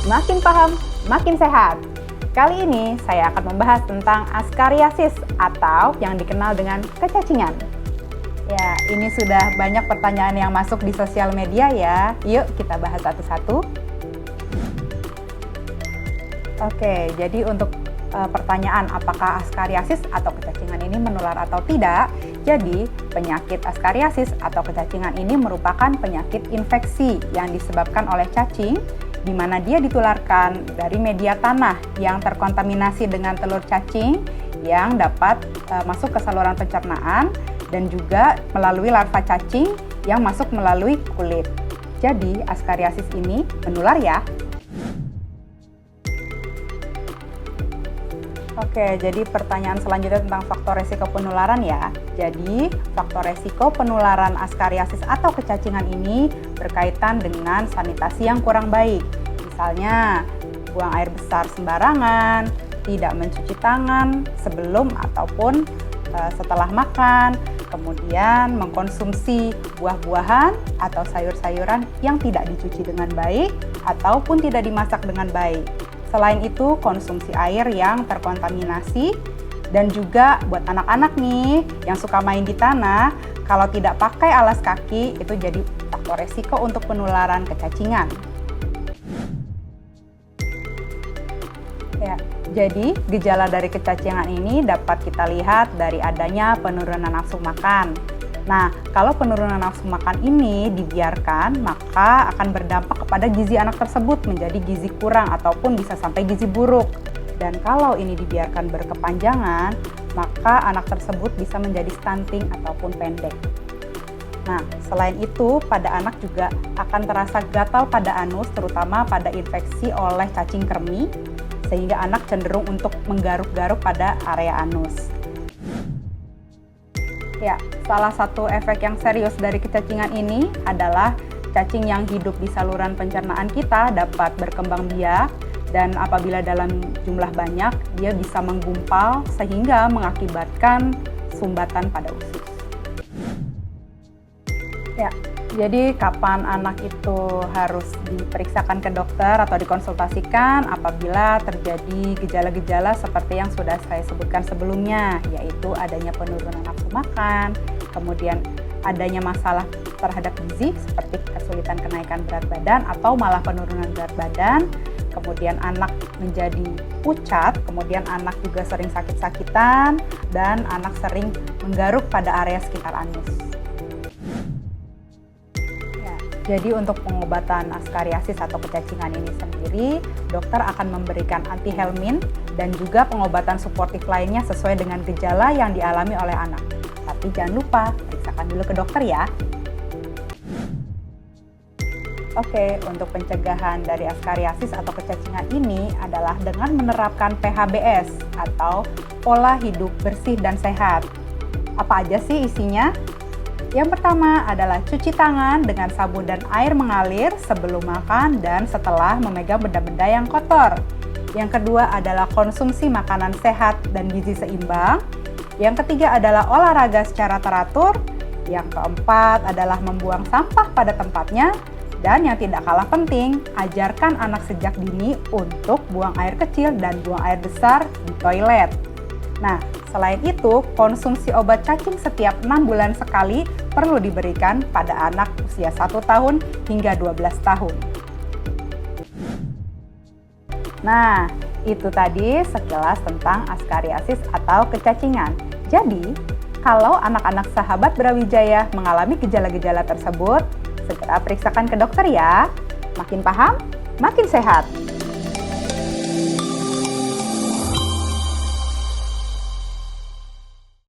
Makin paham, makin sehat. Kali ini saya akan membahas tentang askariasis atau yang dikenal dengan kecacingan. Ya, ini sudah banyak pertanyaan yang masuk di sosial media ya. Yuk kita bahas satu-satu. Oke, jadi untuk pertanyaan apakah askariasis atau kecacingan ini menular atau tidak. Jadi, penyakit askariasis atau kecacingan ini merupakan penyakit infeksi yang disebabkan oleh cacing, di mana dia ditularkan dari media tanah yang terkontaminasi dengan telur cacing yang dapat masuk ke saluran pencernaan dan juga melalui larva cacing yang masuk melalui kulit. Jadi, askariasis ini menular ya. Oke, jadi pertanyaan selanjutnya tentang faktor resiko penularan ya. Jadi, faktor resiko penularan askariasis atau kecacingan ini berkaitan dengan sanitasi yang kurang baik. Misalnya, buang air besar sembarangan, tidak mencuci tangan sebelum ataupun setelah makan, kemudian mengkonsumsi buah-buahan atau sayur-sayuran yang tidak dicuci dengan baik ataupun tidak dimasak dengan baik. Selain itu, konsumsi air yang terkontaminasi dan juga buat anak-anak nih yang suka main di tanah, kalau tidak pakai alas kaki itu jadi faktor resiko untuk penularan kecacingan. Ya, jadi gejala dari kecacingan ini dapat kita lihat dari adanya penurunan nafsu makan. Nah, kalau penurunan nafsu makan ini dibiarkan, maka akan berdampak kepada gizi anak tersebut menjadi gizi kurang ataupun bisa sampai gizi buruk. Dan kalau ini dibiarkan berkepanjangan, maka anak tersebut bisa menjadi stunting ataupun pendek. Nah, selain itu, pada anak juga akan terasa gatal pada anus, terutama pada infeksi oleh cacing kremi, sehingga anak cenderung untuk menggaruk-garuk pada area anus. Ya, salah satu efek yang serius dari kecacingan ini adalah cacing yang hidup di saluran pencernaan kita dapat berkembang biak dan apabila dalam jumlah banyak, dia bisa menggumpal sehingga mengakibatkan sumbatan pada usus. Ya, jadi kapan anak itu harus diperiksakan ke dokter atau dikonsultasikan apabila terjadi gejala-gejala seperti yang sudah saya sebutkan sebelumnya, yaitu adanya penurunan nafsu makan, kemudian adanya masalah terhadap gizi seperti kesulitan kenaikan berat badan atau malah penurunan berat badan, kemudian anak menjadi pucat, kemudian anak juga sering sakit-sakitan, dan anak sering menggaruk pada area sekitar anus. Jadi untuk pengobatan askariasis atau kecacingan ini sendiri, dokter akan memberikan antihelmin dan juga pengobatan suportif lainnya sesuai dengan gejala yang dialami oleh anak. Tapi jangan lupa, periksakan dulu ke dokter ya. Oke, untuk pencegahan dari askariasis atau kecacingan ini adalah dengan menerapkan PHBS atau pola hidup bersih dan sehat. Apa aja sih isinya? Yang pertama adalah cuci tangan dengan sabun dan air mengalir sebelum makan dan setelah memegang benda-benda yang kotor. Yang kedua adalah konsumsi makanan sehat dan gizi seimbang. Yang ketiga adalah olahraga secara teratur. Yang keempat adalah membuang sampah pada tempatnya. Dan yang tidak kalah penting, ajarkan anak sejak dini untuk buang air kecil dan buang air besar di toilet. Nah, selain itu, konsumsi obat cacing setiap 6 bulan sekali perlu diberikan pada anak usia 1 tahun hingga 12 tahun. Nah, itu tadi sekilas tentang askariasis atau kecacingan. Jadi, kalau anak-anak sahabat Brawijaya mengalami gejala-gejala tersebut, segera periksakan ke dokter ya. Makin paham, makin sehat.